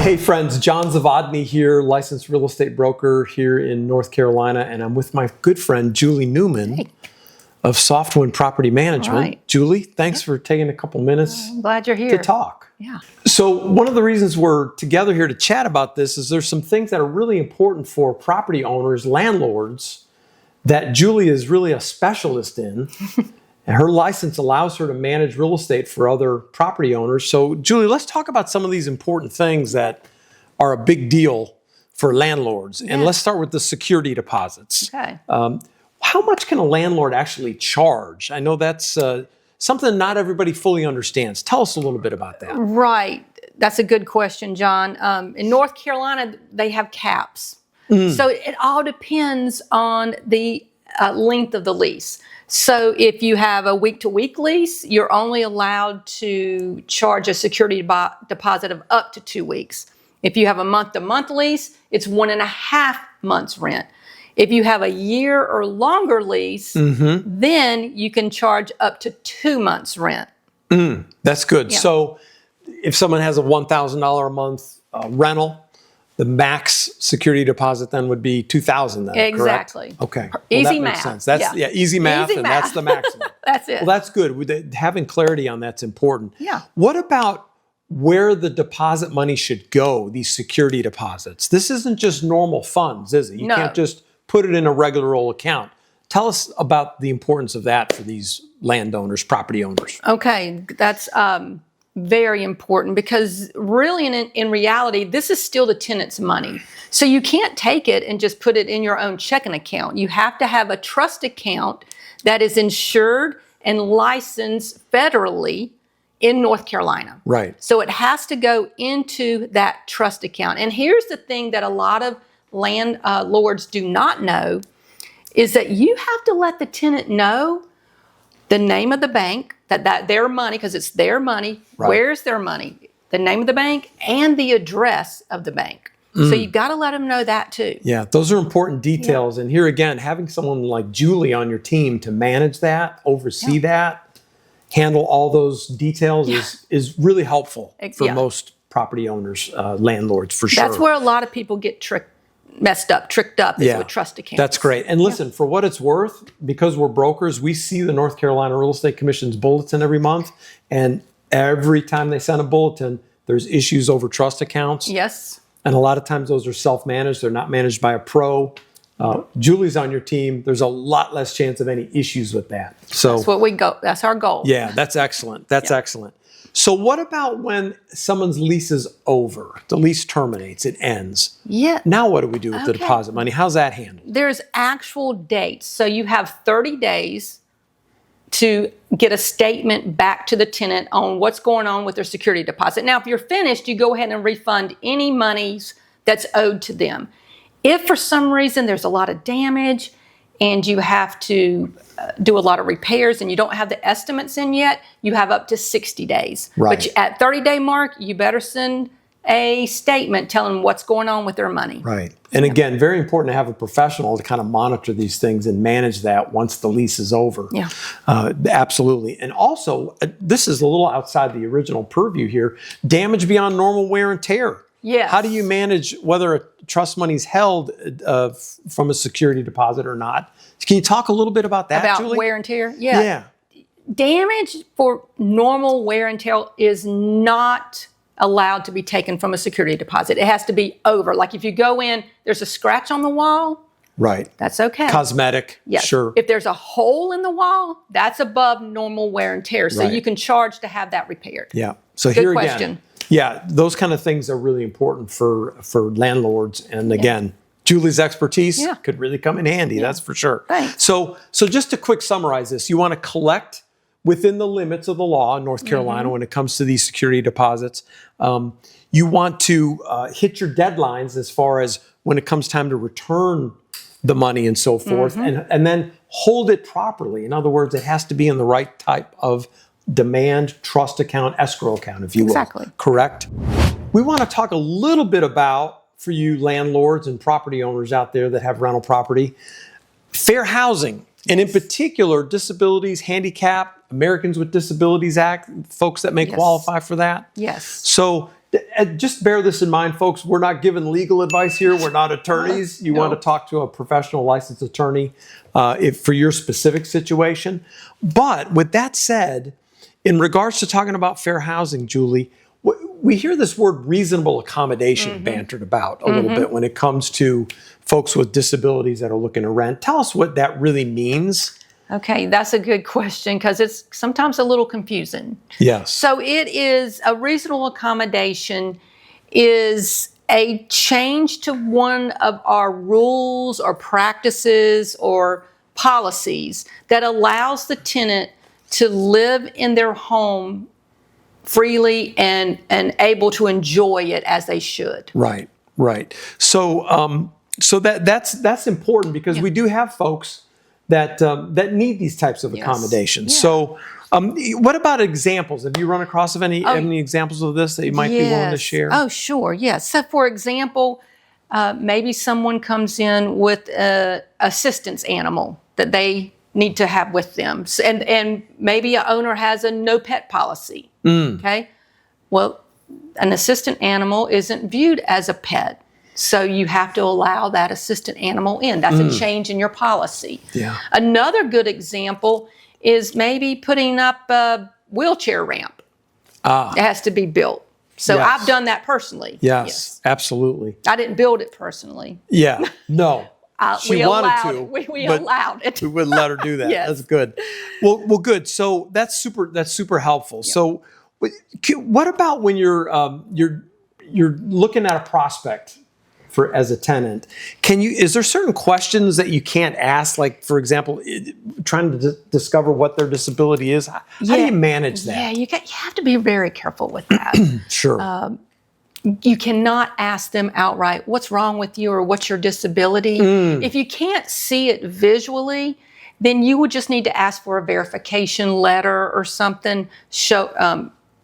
Hey friends, Jon Zavodny here, licensed real estate broker here in North Carolina, and I'm with my good friend Julie Newman of Softwind Property Management. Right. Julie, thanks for taking a couple minutes I'm glad you're here to talk. Yeah. So one of the reasons we're together here to chat about this is there's some things that are really important for property owners, landlords, that Julie is really a specialist in. And her license allows her to manage real estate for other property owners. So, Julie, let's talk about some of these important things that are a big deal for landlords. And let's start with the security deposits. Okay. How much can a landlord actually charge? I know that's something not everybody fully understands. Tell us a little bit about that. Right. That's a good question, John. In North Carolina, they have caps. So it all depends on the length of the lease. So if you have a week-to-week lease, you're only allowed to charge a security deposit of up to 2 weeks. If you have a month-to-month lease, it's 1.5 months rent. If you have a year or longer lease, then you can charge up to 2 months rent. That's good. Yeah. So if someone has a $1,000 a month rental, the max security deposit then would be $2,000 then, Exactly. correct? Okay. Well, Easy that math. makes sense. That's easy math, Easy and math. that's the maximum. That's it. Well, that's good. Having clarity on that's important. Yeah. What about where the deposit money should go, these security deposits? This isn't just normal funds, is it? You No. can't just put it in a regular old account. Tell us about the importance of that for these landowners, property owners. Okay, that's very important because really in reality, this is still the tenant's money. So you can't take it and just put it in your own checking account. You have to have a trust account that is insured and licensed federally in North Carolina. Right. So it has to go into that trust account. And here's the thing that a lot of landlords do not know is that you have to let the tenant know the name of the bank, that their money, because it's their money, where's their money, the name of the bank, and the address of the bank. So you've got to let them know that too. Yeah, those are important details. And here again, having someone like Julie on your team to manage that, oversee that, handle all those details is really helpful for most property owners, landlords, for sure. That's where a lot of people get tricked up is with trust accounts. That's great. And listen, for what it's worth, because we're brokers, we see the North Carolina Real Estate Commission's bulletin every month. And every time they send a bulletin, there's issues over trust accounts. Yes. And a lot of times those are self-managed. They're not managed by a pro. Julie's on your team. There's a lot less chance of any issues with that. So that's what we go. That's our goal. Yeah, that's excellent. That's excellent. So what about when someone's lease is over? The lease terminates, it ends. Yeah. Now what do we do with the deposit money? How's that handled? There's actual dates. So you have 30 days to get a statement back to the tenant on what's going on with their security deposit. Now, if you're finished, you go ahead and refund any monies that's owed to them. If for some reason there's a lot of damage and you have to do a lot of repairs and you don't have the estimates in yet, you have up to 60 days. Right. But at 30-day mark, you better send a statement telling what's going on with their money. Right. And again, very important to have a professional to kind of monitor these things and manage that once the lease is over. Yeah. Absolutely. And also, this is a little outside the original purview here, damage beyond normal wear and tear. Yes. How do you manage whether a trust money is held from a security deposit or not? Can you talk a little bit about that, About Julie? wear and tear? Yeah. Damage for normal wear and tear is not allowed to be taken from a security deposit. It has to be over. Like if you go in, there's a scratch on the wall. Right. That's okay. Cosmetic. Yes. Sure. If there's a hole in the wall, that's above normal wear and tear. So you can charge to have that repaired. Yeah. So Good here question. again. Yeah, those kind of things are really important for landlords. And again, Julie's expertise could really come in handy. That's for sure. Thanks. So just to quick summarize this, you want to collect within the limits of the law in North Carolina when it comes to these security deposits. You want to hit your deadlines as far as when it comes time to return the money and so forth, and then hold it properly. In other words, it has to be in the right type of demand trust account, escrow account, if you will. Exactly. Correct? We want to talk a little bit about, for you landlords and property owners out there that have rental property, fair housing. And in particular, disabilities, handicap, Americans with Disabilities Act, folks that may qualify for that. Yes. So just bear this in mind, folks. We're not giving legal advice here. We're not attorneys. You want to talk to a professional licensed attorney for your specific situation. But with that said, in regards to talking about fair housing, Julie, we hear this word reasonable accommodation bantered about a little bit when it comes to folks with disabilities that are looking to rent. Tell us what that really means. Okay, that's a good question because it's sometimes a little confusing. Yes. So it is a reasonable accommodation is a change to one of our rules or practices or policies that allows the tenant to live in their home freely and able to enjoy it as they should. Right, right. So that's important because we do have folks that need these types of accommodations. So what about examples? Have you run across any examples of this that you might be willing to share? Oh, sure, yes. So for example, maybe someone comes in with an assistance animal that they need to have with them. And maybe an owner has a no pet policy, okay? Well, an assistant animal isn't viewed as a pet. So you have to allow that assistant animal in. That's a change in your policy. Yeah. Another good example is maybe putting up a wheelchair ramp. It has to be built. So I've done that personally. Yes, absolutely. I didn't build it personally. Yeah, no. She wanted to. We allowed it. We wouldn't let her do that. Yes. That's good. Well, good. So that's super helpful. Yeah. So what about when you're looking at a prospect as a tenant? Is there certain questions that you can't ask? Like, for example, trying to discover what their disability is. How do you manage that? Yeah, you have to be very careful with that. Sure. You cannot ask them outright, what's wrong with you or what's your disability? If you can't see it visually, then you would just need to ask for a verification letter or something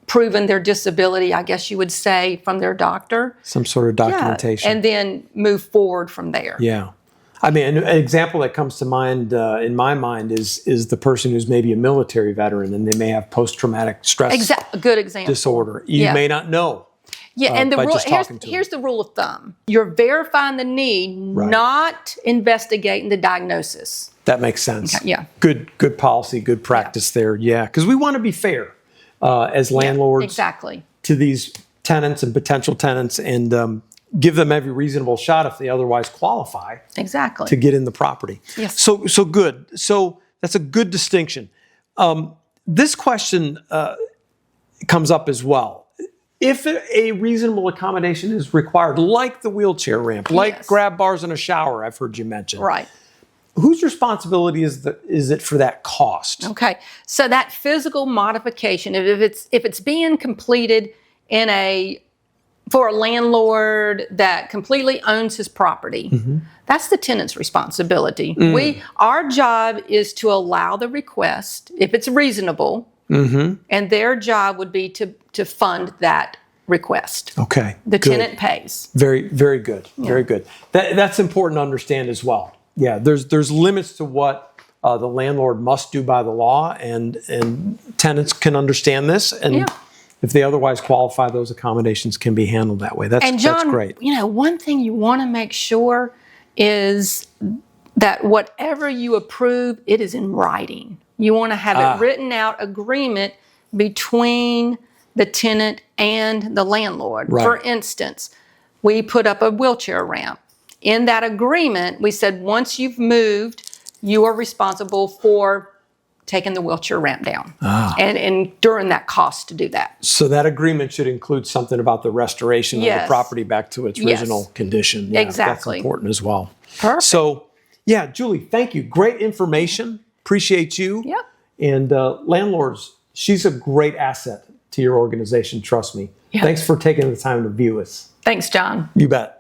proving their disability, I guess you would say, from their doctor. Some sort of documentation. Yeah, and then move forward from there. Yeah. I mean, an example that comes to mind in my mind is the person who's maybe a military veteran and they may have post-traumatic stress good example. disorder. You may not know. Yeah, and here's the rule of thumb. You're verifying the need, not investigating the diagnosis. That makes sense. Okay, yeah. Good policy, good practice there. Yeah, because we want to be fair as landlords to these tenants and potential tenants and give them every reasonable shot if they otherwise qualify to get in the property. Yes. So good. So that's a good distinction. This question comes up as well. If a reasonable accommodation is required, like the wheelchair ramp, like grab bars in a shower, I've heard you mention. Right. Whose responsibility is it for that cost? Okay, so that physical modification, if it's being completed for a landlord that completely owns his property, that's the tenant's responsibility. Our job is to allow the request if it's reasonable, and their job would be to fund that request. Okay, the tenant pays. Very, very good. Very good. That's important to understand as well. Yeah, there's limits to what the landlord must do by the law, and tenants can understand this, and if they otherwise qualify, those accommodations can be handled that way. That's great. One thing you want to make sure is that whatever you approve, it is in writing. You want to have it written out agreement between the tenant and the landlord. Right. For instance, we put up a wheelchair ramp. In that agreement, we said once you've moved, you are responsible for taking the wheelchair ramp down and enduring that cost to do that. So that agreement should include something about the restoration of the property back to its original condition. Yeah, exactly. That's important as well. Perfect. So, yeah, Julie, thank you. Great information. Appreciate you. Yep. And landlords, she's a great asset to your organization. Trust me. Yep. Thanks for taking the time to view us. Thanks, John. You bet.